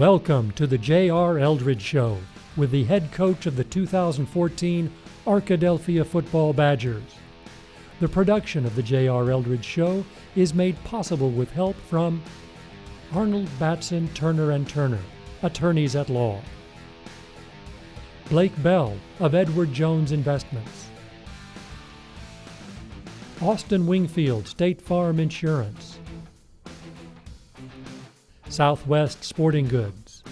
Welcome to the J.R. Eldridge Show with the head coach of the 2014 Arkadelphia Football Badgers. The production of the J.R. Eldridge Show is made possible with help from Arnold Batson Turner & Turner, attorneys at law; Blake Bell of Edward Jones Investments; Austin Wingfield State Farm Insurance; Southwest Sporting Goods;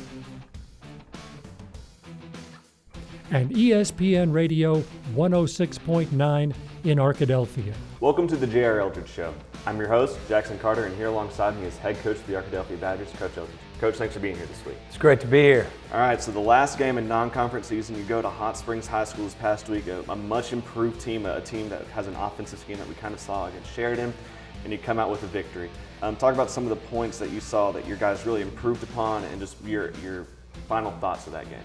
and ESPN Radio 106.9 in Arkadelphia. Welcome to the J.R. Eldridge Show. I'm your host, Jackson Carter, and here alongside me is head coach of the Arkadelphia Badgers, Coach Eldridge. Coach, thanks for being here this week. It's great to be here. All right, so the last game in non-conference season, you go to Hot Springs High School this past week, a much improved team, a team that has an offensive scheme that we kind of saw against Sheridan, and you come out with a victory. Talk about some of the points that you saw that your guys really improved upon and just your final thoughts of that game.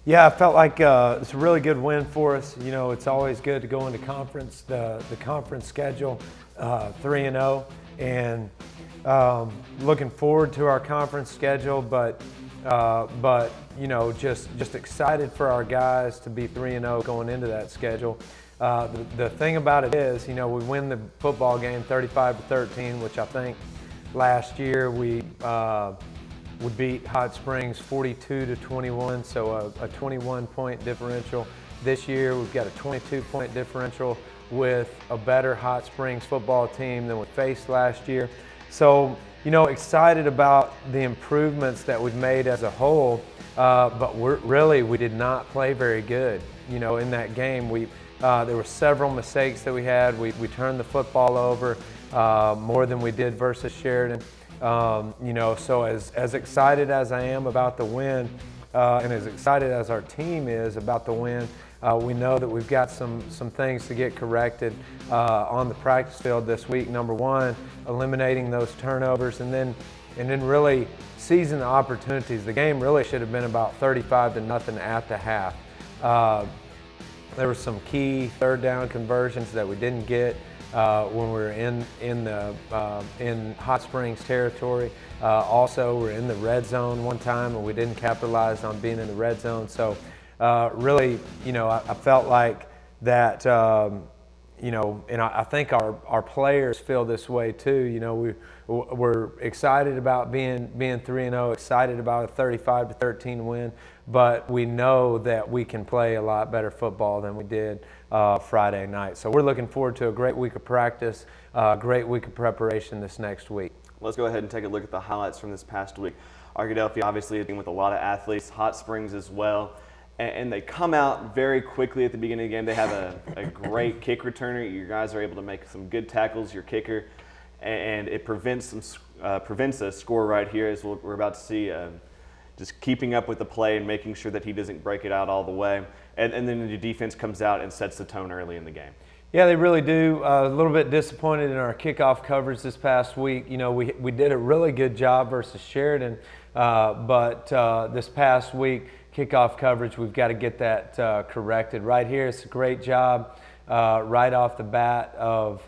Yeah, I felt like it's a really good win for us. You know, it's always good to go into conference, the conference schedule, 3-0, and looking forward to our conference schedule, but you know, just excited for our guys to be 3-0 going into that schedule. The thing about it is, you know, we win the football game 35-13, which I think last year we would beat Hot Springs 42-21, so a 21-point differential. This year we've got a 22-point differential with a better Hot Springs football team than we faced last year. So, you know, excited about the improvements that we've made as a whole, but we did not play very good. You know, in that game, there were several mistakes that we had. We turned the football over more than we did versus Sheridan. You know, so as excited as I am about the win, and as excited as our team is about the win, we know that we've got some things to get corrected on the practice field this week. Number one, eliminating those turnovers, and then really seizing the opportunities. The game really should have been about 35-0 at the half. There were some key third down conversions that we didn't get when we were in Hot Springs territory. Also, we're in the red zone one time and we didn't capitalize on being in the red zone. So really, you know, I felt like that, you know, and I think our players feel this way too. You know, we're excited about being 3-0, excited about a 35-13 win, but we know that we can play a lot better football than we did Friday night. So we're looking forward to a great week of practice, a great week of preparation this next week. Let's go ahead and take a look at the highlights from this past week. Arkadelphia, obviously, a team with a lot of athletes, Hot Springs as well. And they come out very quickly at the beginning of the game. They have a great kick returner. You guys are able to make some good tackles, your kicker, and it prevents a score right here, as we're about to see. Just keeping up with the play and making sure that he doesn't break it out all the way. And then the defense comes out and sets the tone early in the game. Yeah, they really do. A little bit disappointed in our kickoff coverage this past week. You know, we did a really good job versus Sheridan, but this past week, kickoff coverage, we've got to get that corrected. Right here, it's a great job right off the bat of,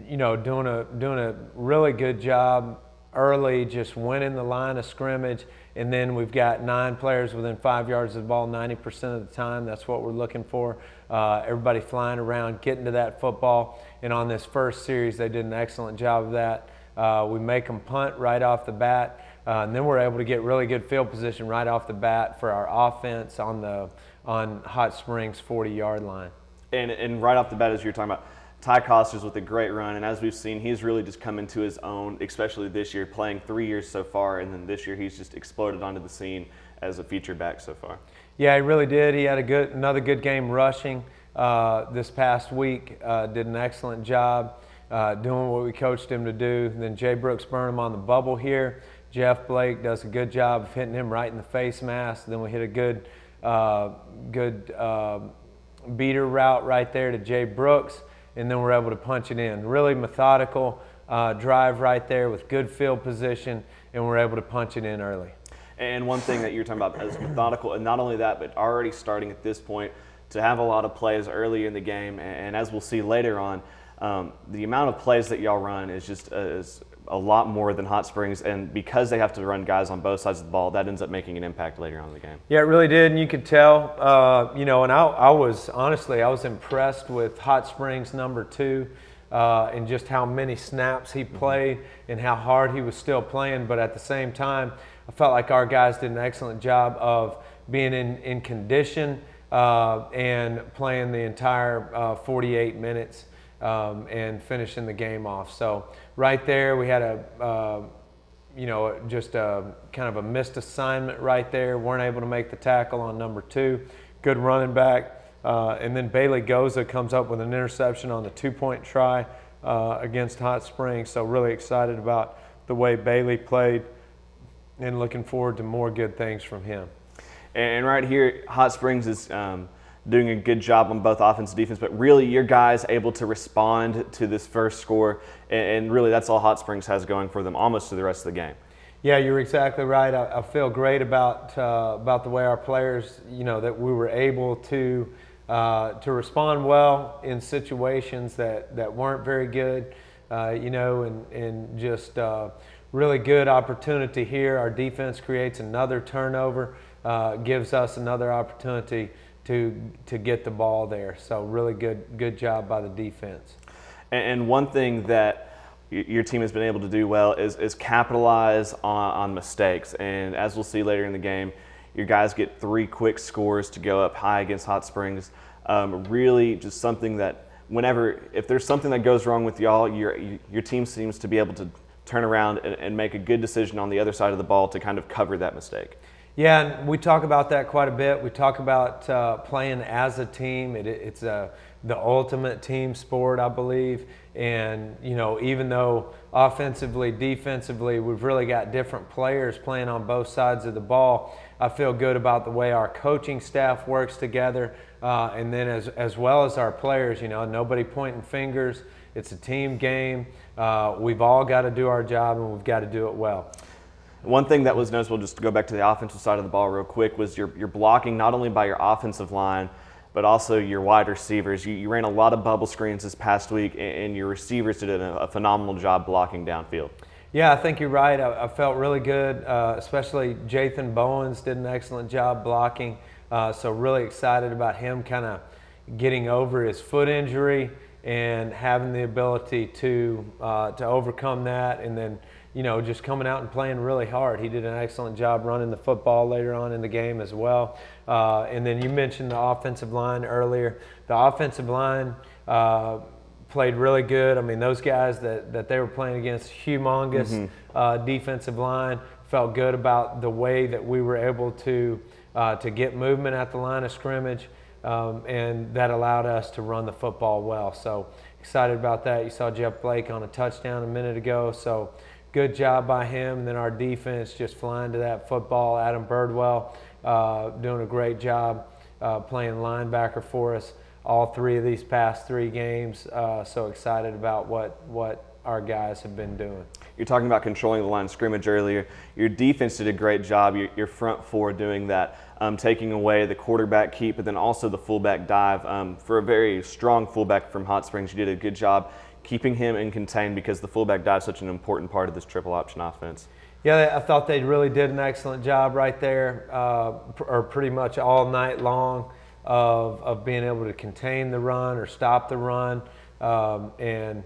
you know, doing a really good job early, just winning the line of scrimmage, and then we've got 9 players within 5 yards of the ball 90% of the time. That's what we're looking for. Everybody flying around, getting to that football, and on this first series, they did an excellent job of that. We make them punt right off the bat, and then we're able to get really good field position right off the bat for our offense on Hot Springs 40-yard line. And right off the bat, as you're talking about, Ty Coster's with a great run, and as we've seen, he's really just come into his own, especially this year, playing 3 years so far, and then this year he's just exploded onto the scene as a feature back so far. Yeah, he really did. He had another good game rushing this past week. Did an excellent job doing what we coached him to do. And then Jay Brooks burned him on the bubble here. Jeff Blake does a good job of hitting him right in the face mask. Then we hit a good beater route right there to Jay Brooks, and then we're able to punch it in. Really methodical drive right there with good field position, and we're able to punch it in early. And one thing that you're talking about is methodical, and not only that, but already starting at this point to have a lot of plays early in the game. And as we'll see later on, the amount of plays that y'all run is just is a lot more than Hot Springs, and because they have to run guys on both sides of the ball, that ends up making an impact later on in the game. Yeah, it really did, and you could tell. And I was impressed with Hot Springs number 2 and just how many snaps he played and how hard he was still playing. But at the same time, I felt like our guys did an excellent job of being in condition and playing the entire 48 minutes. And finishing the game off. So right there, we had just a kind of a missed assignment right there. Weren't able to make the tackle on number 2. Good running back. And then Bailey Goza comes up with an interception on the 2-point try against Hot Springs. So really excited about the way Bailey played and looking forward to more good things from him. And right here, Hot Springs is doing a good job on both offense and defense, but really your guys able to respond to this first score, and really that's all Hot Springs has going for them almost to the rest of the game. Yeah, you're exactly right. I feel great about the way our players, that we were able to respond well in situations that weren't very good, and just really good opportunity here. Our defense creates another turnover, gives us another opportunity to get the ball there. So really good job by the defense. And one thing that your team has been able to do well is capitalize on mistakes. And as we'll see later in the game, your guys get 3 quick scores to go up high against Hot Springs. Really just something that if there's something that goes wrong with y'all, your team seems to be able to turn around and make a good decision on the other side of the ball to kind of cover that mistake. Yeah, and we talk about that quite a bit. We talk about playing as a team. It's the ultimate team sport, I believe. And, even though offensively, defensively, we've really got different players playing on both sides of the ball, I feel good about the way our coaching staff works together. And then as well as our players, nobody pointing fingers. It's a team game. We've all got to do our job, and we've got to do it well. One thing that was noticeable, just to go back to the offensive side of the ball real quick, was your blocking not only by your offensive line, but also your wide receivers. You ran a lot of bubble screens this past week, and your receivers did a phenomenal job blocking downfield. Yeah, I think you're right. I felt really good, especially Jathan Bowens did an excellent job blocking. So really excited about him kind of getting over his foot injury and having the ability to overcome that, and then just coming out and playing really hard. He did an excellent job running the football later on in the game as well. And then you mentioned the offensive line earlier. The offensive line played really good. I mean, those guys that they were playing against, humongous defensive line. Felt good about the way that we were able to get movement at the line of scrimmage, and that allowed us to run the football well. So excited about that. You saw Jeff Blake on a touchdown a minute ago, so good job by him. And then our defense just flying to that football. Adam Birdwell doing a great job playing linebacker for us all 3 of these past 3 games. So excited about what our guys have been doing. You're talking about controlling the line of scrimmage earlier. Your defense did a great job, your front 4 doing that, taking away the quarterback keep, but then also the fullback dive. For a very strong fullback from Hot Springs, you did a good job keeping him in contained, because the fullback dive is such an important part of this triple option offense. Yeah, I thought they really did an excellent job right there, or pretty much all night long, of being able to contain the run or stop the run. And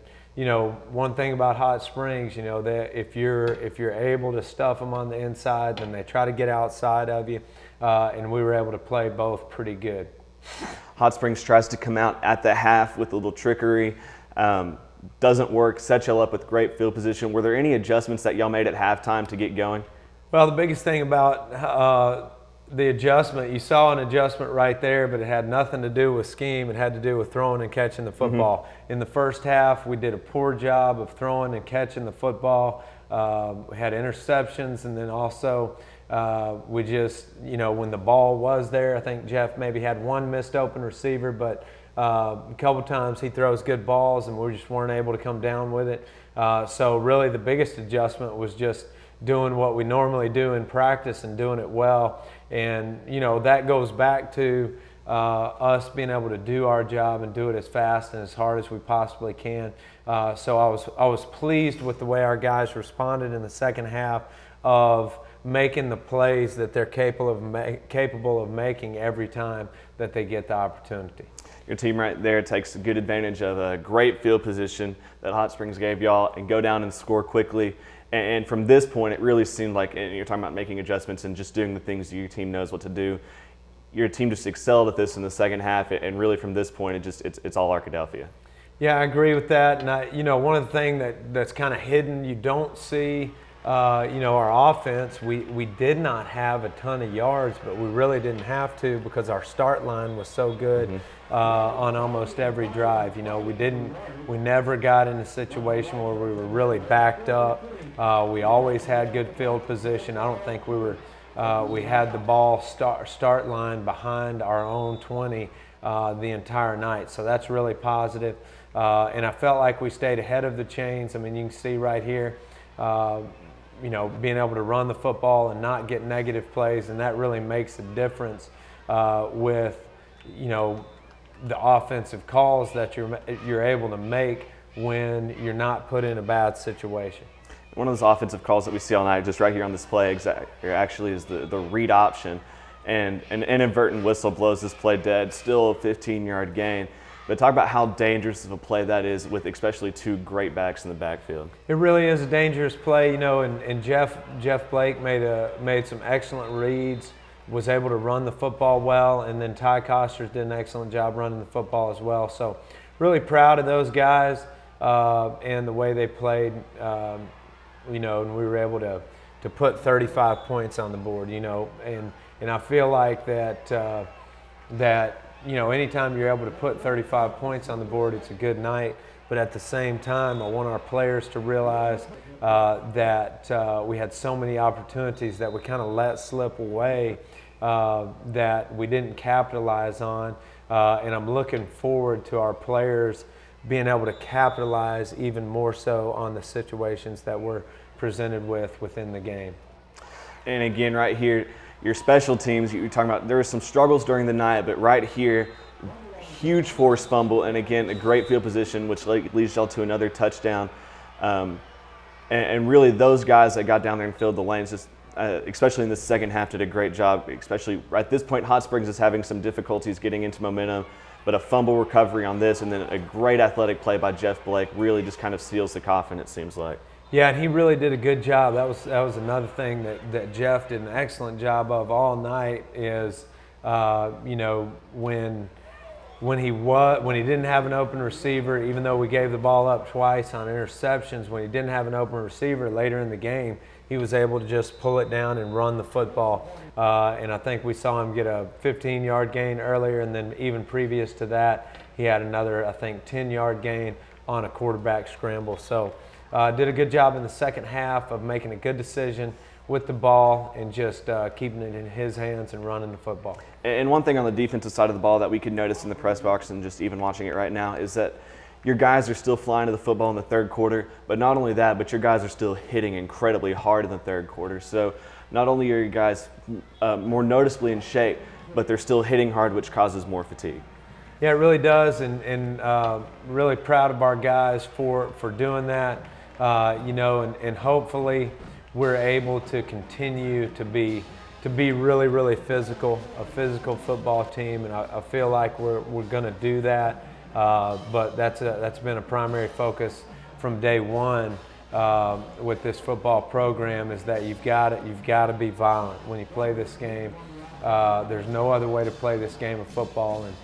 one thing about Hot Springs, that if you're able to stuff them on the inside, then they try to get outside of you, and we were able to play both pretty good. Hot Springs tries to come out at the half with a little trickery. Doesn't work, set y'all up with great field position. Were there any adjustments that y'all made at halftime to get going? Well, the biggest thing about the adjustment, you saw an adjustment right there, but it had nothing to do with scheme. It had to do with throwing and catching the football. In the first half, we did a poor job of throwing and catching the football. We had interceptions, and then also we just, when the ball was there, I think Jeff maybe had 1 missed open receiver, but a couple times he throws good balls, and we just weren't able to come down with it. So really the biggest adjustment was just doing what we normally do in practice and doing it well. And, that goes back to us being able to do our job and do it as fast and as hard as we possibly can. So I was pleased with the way our guys responded in the second half of making the plays that they're capable of making every time that they get the opportunity. Your team right there takes good advantage of a great field position that Hot Springs gave y'all and go down and score quickly. And from this point, it really seemed like, and you're talking about making adjustments and just doing the things your team knows what to do. Your team just excelled at this in the second half, and really from this point, it's all Arkadelphia. Yeah, I agree with that. And one of the things that's kind of hidden, you don't see, our offense. We did not have a ton of yards, but we really didn't have to because our start line was so good on almost every drive. We never got in a situation where we were really backed up. We always had good field position. I don't think we had the ball start line behind our own 20 the entire night. So that's really positive. And I felt like we stayed ahead of the chains. I mean, you can see right here, being able to run the football and not get negative plays, and that really makes a difference with, the offensive calls that you're able to make when you're not put in a bad situation. One of those offensive calls that we see all night, just right here on this play, actually is the read option, and an inadvertent whistle blows this play dead. Still a 15-yard gain. But talk about how dangerous of a play that is with especially two great backs in the backfield. It really is a dangerous play, and Jeff Blake made some excellent reads, was able to run the football well, and then Ty Costers did an excellent job running the football as well. So really proud of those guys and the way they played, and we were able to put 35 points on the board, and I feel like that anytime you're able to put 35 points on the board, it's a good night. But at the same time, I want our players to realize that we had so many opportunities that we kind of let slip away that we didn't capitalize on. And I'm looking forward to our players being able to capitalize even more so on the situations that we're presented within the game. And again, right here, your special teams, you're talking about, there were some struggles during the night, but right here, huge forced fumble, and again, a great field position, which leads y'all to another touchdown. And really, those guys that got down there and filled the lanes, just, especially in the second half, did a great job. Especially at this point, Hot Springs is having some difficulties getting into momentum, but a fumble recovery on this, and then a great athletic play by Jeff Blake really just kind of seals the coffin, it seems like. Yeah, and he really did a good job. That was another thing that Jeff did an excellent job of all night is, when he didn't have an open receiver, even though we gave the ball up twice on interceptions, when he didn't have an open receiver later in the game, he was able to just pull it down and run the football. And I think we saw him get a 15-yard gain earlier, and then even previous to that, he had another, I think, 10-yard gain on a quarterback scramble. So did a good job in the second half of making a good decision with the ball and just keeping it in his hands and running the football. And one thing on the defensive side of the ball that we could notice in the press box and just even watching it right now is that your guys are still flying to the football in the third quarter, but not only that, but your guys are still hitting incredibly hard in the third quarter. So not only are you guys more noticeably in shape, but they're still hitting hard, which causes more fatigue. Yeah, it really does, and really proud of our guys for doing that, and hopefully we're able to continue to be really, really physical, a physical football team, and I feel like we're going to do that. But that's been a primary focus from day one with this football program, is that you've got to be violent when you play this game. There's no other way to play this game of football, and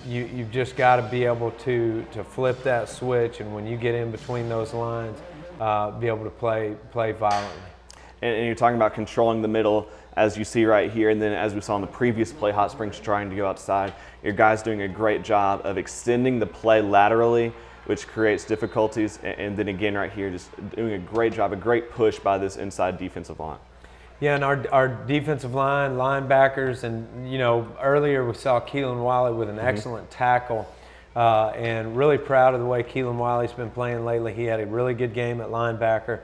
you've just got to be able to flip that switch, and when you get in between those lines, be able to play violently. And you're talking about controlling the middle, as you see right here, and then as we saw in the previous play, Hot Springs trying to go outside. Your guys doing a great job of extending the play laterally, which creates difficulties, and then again right here, just doing a great job, a great push by this inside defensive line. Yeah, and our defensive line, linebackers, and earlier we saw Keelan Wiley with an excellent tackle, and really proud of the way Keelan Wiley's been playing lately. He had a really good game at linebacker,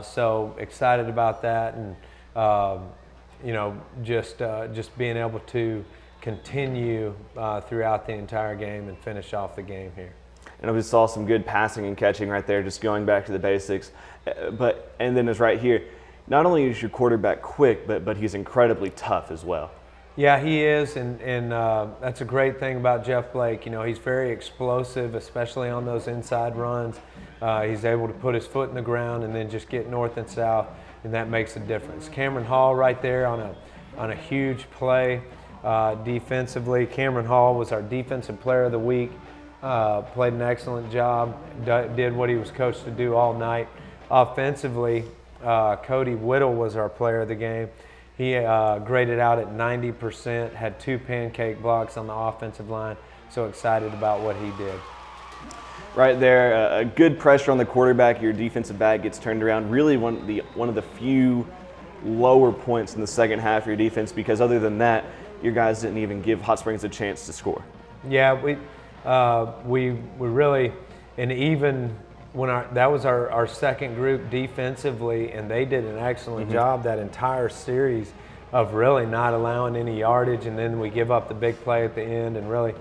so excited about that, and just being able to continue throughout the entire game and finish off the game here. And we saw some good passing and catching right there, just going back to the basics. And then it's right here. Not only is your quarterback quick, but he's incredibly tough as well. Yeah, he is, and that's a great thing about Jeff Blake. He's very explosive, especially on those inside runs. He's able to put his foot in the ground and then just get north and south, and that makes a difference. Cameron Hall right there on a huge play defensively. Cameron Hall was our Defensive Player of the Week. Played an excellent job, did what he was coached to do all night. Offensively, Cody Whittle was our player of the game. He graded out at 90%, had 2 pancake blocks on the offensive line, so excited about what he did. Right there, a good pressure on the quarterback. Your defensive back gets turned around. Really one of the few lower points in the second half of your defense, because other than that, your guys didn't even give Hot Springs a chance to score. Yeah, we really, and even when that was our second group defensively, and they did an excellent job that entire series of really not allowing any yardage, and then we give up the big play at the end, and really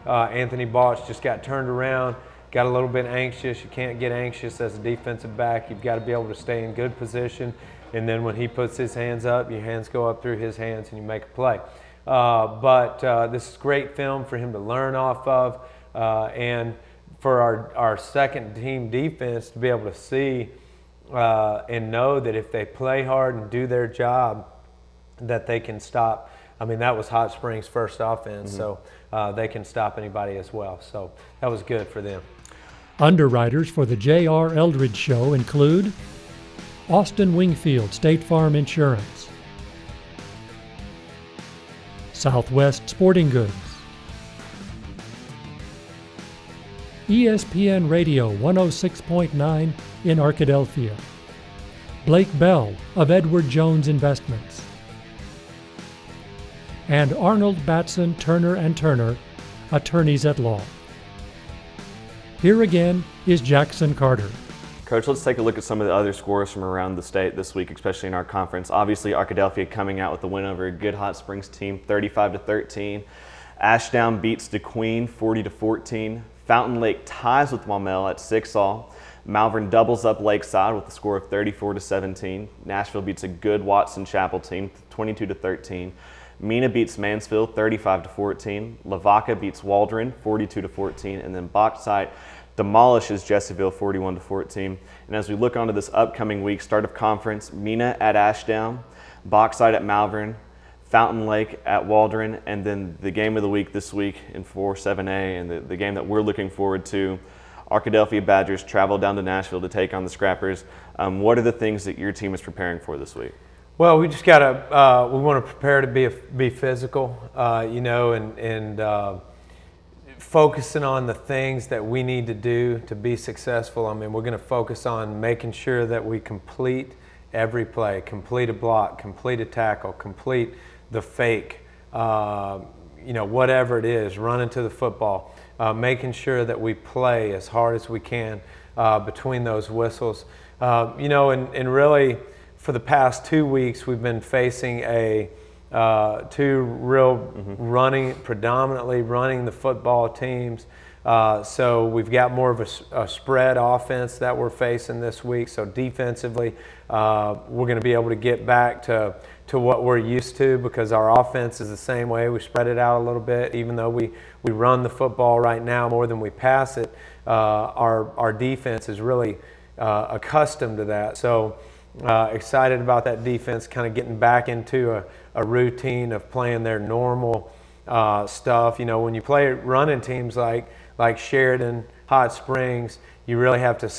Anthony Balch just got turned around, got a little bit anxious. You can't get anxious as a defensive back. You've got to be able to stay in good position, and then when he puts his hands up, your hands go up through his hands and you make a play. But this is great film for him to learn off of, and for our second team defense to be able to see and know that if they play hard and do their job, that they can stop. I mean, that was Hot Springs' first offense, so they can stop anybody as well. So that was good for them. Underwriters for the J.R. Eldridge Show include Austin Wingfield State Farm Insurance, Southwest Sporting Goods, ESPN Radio 106.9 in Arkadelphia, Blake Bell of Edward Jones Investments, and Arnold Batson Turner & Turner, attorneys at law. Here again is Jackson Carter. Coach, let's take a look at some of the other scores from around the state this week, especially in our conference. Obviously, Arkadelphia coming out with the win over a good Hot Springs team, 35-13. Ashdown beats DeQueen, 40-14. Fountain Lake ties with Maumelle at 6-all. Malvern doubles up Lakeside with a score of 34-17. Nashville beats a good Watson Chapel team, 22-13. Mena beats Mansfield, 35-14. Lavaca beats Waldron, 42-14. And then Bauxite demolishes Jesseville, 41-14. And as we look onto this upcoming week, start of conference, Mena at Ashdown, Bauxite at Malvern, Fountain Lake at Waldron, and then the game of the week this week in 4-7A, and the game that we're looking forward to, Arkadelphia Badgers travel down to Nashville to take on the Scrappers. What are the things that your team is preparing for this week? Well, we just got to we want to prepare to be physical, and focusing on the things that we need to do to be successful. I mean, we're going to focus on making sure that we complete every play, complete a block, complete a tackle, complete the fake, whatever it is, running to the football, making sure that we play as hard as we can between those whistles. And really for the past 2 weeks, we've been facing two real predominantly running the football teams. So we've got more of a spread offense that we're facing this week. So defensively, we're going to be able to get back to what we're used to, because our offense is the same way. We spread it out a little bit, even though we run the football right now more than we pass it. Our defense is really accustomed to that. So excited about that defense kind of getting back into a routine of playing their normal stuff. When you play running teams like Sheridan, Hot Springs, you really have to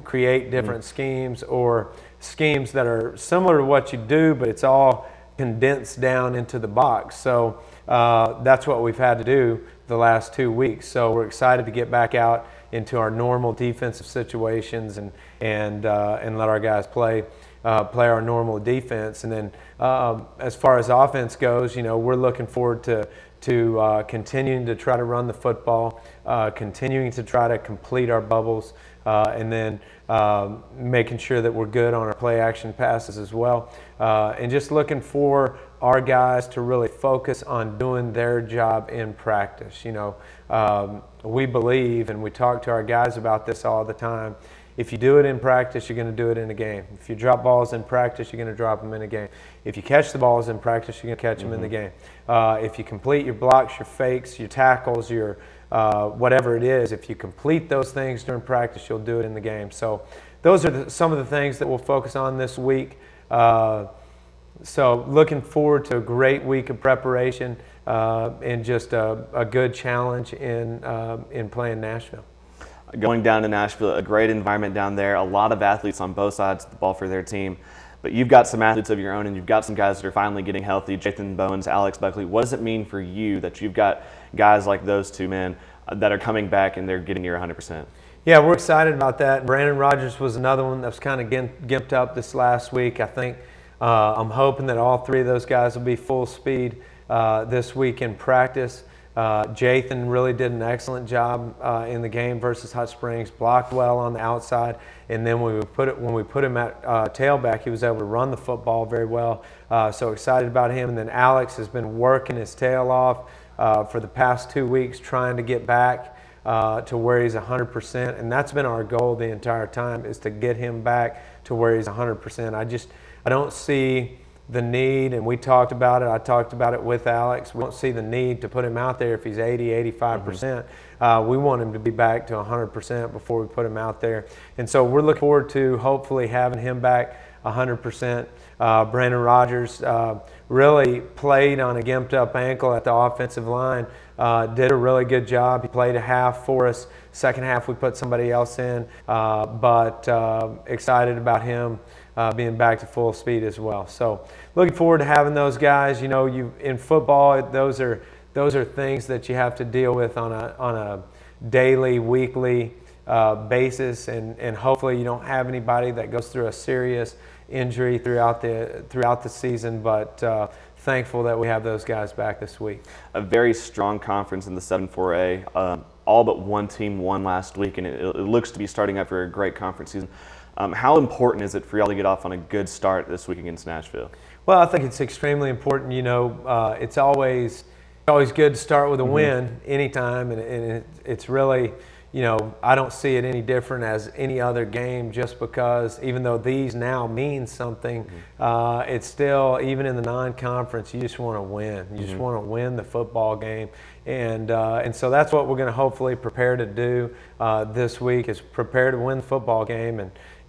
create different schemes, or schemes that are similar to what you do, but it's all condensed down into the box. So that's what we've had to do the last 2 weeks. So we're excited to get back out into our normal defensive situations and let our guys play our normal defense. And then as far as offense goes, we're looking forward to to continuing to try to run the football, continuing to try to complete our bubbles, and then making sure that we're good on our play action passes as well. And just looking for our guys to really focus on doing their job in practice. We believe, and we talk to our guys about this all the time, if you do it in practice, you're going to do it in a game. If you drop balls in practice, you're going to drop them in a game. If you catch the balls in practice, you're going to catch them in the game. If you complete your blocks, your fakes, your tackles, your whatever it is, if you complete those things during practice, you'll do it in the game. So those are some of the things that we'll focus on this week. So looking forward to a great week of preparation and just a good challenge in playing Nashville. Going down to Nashville, a great environment down there, a lot of athletes on both sides of the ball for their team. But you've got some athletes of your own, and you've got some guys that are finally getting healthy. Jathan Bowens, Alex Buckley. What does it mean for you that you've got guys like those two men that are coming back and they're getting near 100%? Yeah, we're excited about that. Brandon Rogers was another one that was kind of gimped up this last week. I think I'm hoping that all three of those guys will be full speed this week in practice. Jathan really did an excellent job in the game versus Hot Springs, blocked well on the outside, and then when we put him at tailback, he was able to run the football very well. So excited about him. And then Alex has been working his tail off for the past 2 weeks, trying to get back to where he's 100%, and that's been our goal the entire time, is to get him back to where he's 100%. I don't see the need, and we talked about it, I talked about it with Alex, we don't see the need to put him out there if he's 80, 85%. We want him to be back to 100% before we put him out there. And so we're looking forward to hopefully having him back 100%. Brandon Rogers really played on a gimped up ankle at the offensive line, did a really good job. He played a half for us. Second half we put somebody else in, but excited about him being back to full speed as well. So looking forward to having those guys. In football, those are things that you have to deal with on a daily, weekly basis, and hopefully you don't have anybody that goes through a serious injury throughout the season, but thankful that we have those guys back this week. A very strong conference in the 7-4A. All but one team won last week, and it looks to be starting up for a great conference season. How important is it for y'all to get off on a good start this week against Nashville? Well, I think it's extremely important. It's always good to start with a win anytime, and it's really, I don't see it any different as any other game, just because even though these now mean something, it's still, even in the non-conference, you just want to win. You just want to win the football game. And so that's what we're going to hopefully prepare to do this week, is prepare to win the football game.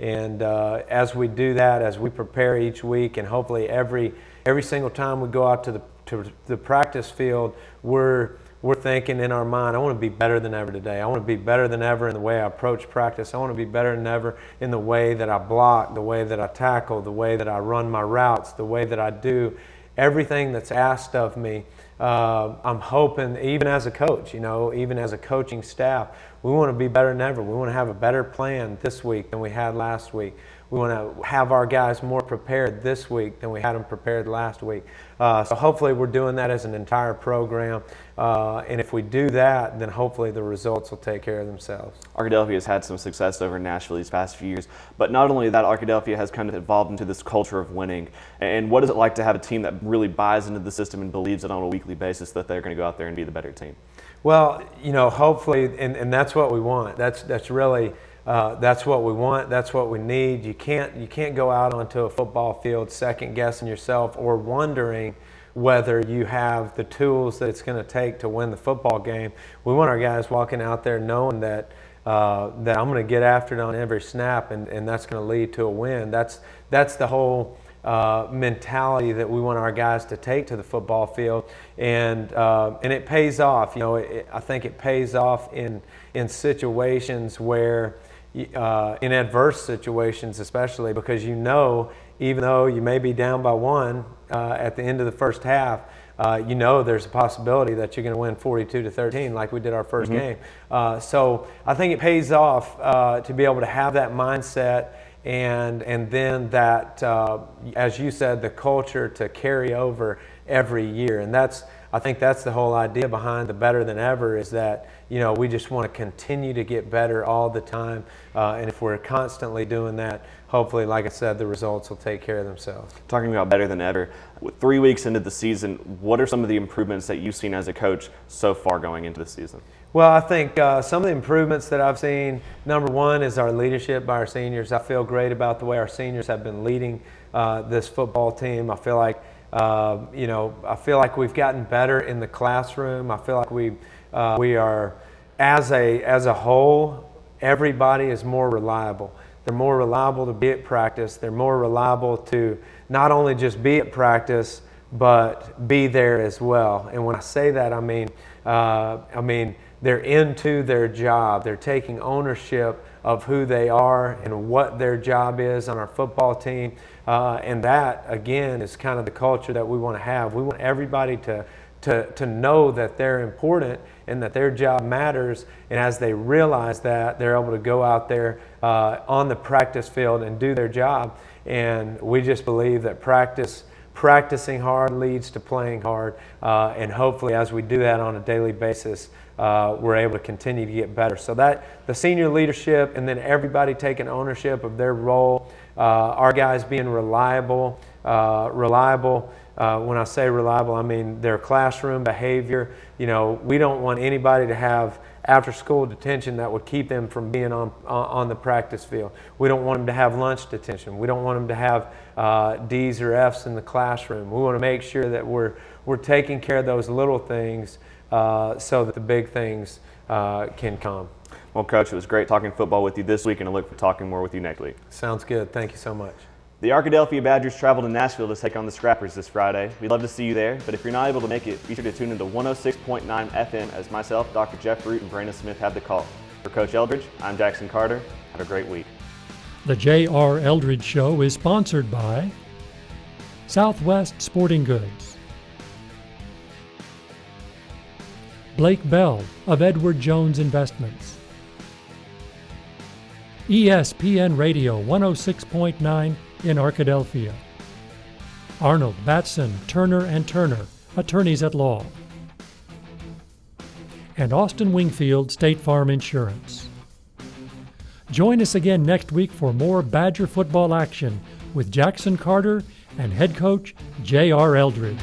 And as we do that, as we prepare each week, and hopefully every single time we go out to the practice field, we're thinking in our mind, I want to be better than ever today. I want to be better than ever in the way I approach practice. I want to be better than ever in the way that I block, the way that I tackle, the way that I run my routes, the way that I do everything that's asked of me. I'm hoping, even as a coach, even as a coaching staff, we want to be better than ever. We want to have a better plan this week than we had last week. We want to have our guys more prepared this week than we had them prepared last week. So hopefully we're doing that as an entire program. And if we do that, then hopefully the results will take care of themselves. Arkadelphia has had some success over in Nashville these past few years. But not only that, Arkadelphia has kind of evolved into this culture of winning. And what is it like to have a team that really buys into the system and believes it on a weekly basis that they're going to go out there and be the better team? Well, hopefully, and that's what we want. That's really that's what we want. That's what we need. You can't go out onto a football field second guessing yourself or wondering whether you have the tools that it's going to take to win the football game. We want our guys walking out there knowing that I'm going to get after it on every snap, and that's going to lead to a win. That's the whole mentality that we want our guys to take to the football field, and it pays off. I think it pays off in situations where, in adverse situations especially, because even though you may be down by one at the end of the first half, there's a possibility that you're going to win 42-13 like we did our first game. So I think it pays off to be able to have that mindset, and then that, as you said, the culture to carry over every year. And I think that's the whole idea behind the Better Than Ever, is that, you know, we just want to continue to get better all the time. And if we're constantly doing that, hopefully, like I said, the results will take care of themselves. Talking about Better Than Ever, with 3 weeks into the season, what are some of the improvements that you've seen as a coach so far going into the season? Well, I think some of the improvements that I've seen, number one is our leadership by our seniors. I feel great about the way our seniors have been leading this football team. I feel like, I feel like we've gotten better in the classroom. I feel like we are, as a whole, everybody is more reliable. They're more reliable to be at practice. They're more reliable to not only just be at practice, but be there as well. And when I say that, I mean they're into their job. They're taking ownership of who they are and what their job is on our football team. And that, again, is kind of the culture that we want to have. We want everybody to know that they're important and that their job matters. And as they realize that, they're able to go out there on the practice field and do their job. And we just believe that practicing hard leads to playing hard. And hopefully, as we do that on a daily basis, we're able to continue to get better. So that the senior leadership, and then everybody taking ownership of their role, our guys being reliable. When I say reliable, I mean their classroom behavior. You know, we don't want anybody to have after-school detention that would keep them from being on the practice field. We don't want them to have lunch detention. We don't want them to have D's or F's in the classroom. We want to make sure that we're taking care of those little things so that the big things can come. Well, Coach, it was great talking football with you this week, and I look forward to talking more with you next week. Sounds good. Thank you so much. The Arkadelphia Badgers travel to Nashville to take on the Scrappers this Friday. We'd love to see you there, but if you're not able to make it, be sure to tune into 106.9 FM as myself, Dr. Jeff Root, and Brandon Smith have the call. For Coach Eldridge, I'm Jackson Carter. Have a great week. The J.R. Eldridge Show is sponsored by Southwest Sporting Goods, Blake Bell of Edward Jones Investments, ESPN Radio 106.9 in Arkadelphia, Arnold, Batson, Turner & Turner, attorneys at law, and Austin Wingfield State Farm Insurance. Join us again next week for more Badger football action with Jackson Carter and head coach J.R. Eldridge.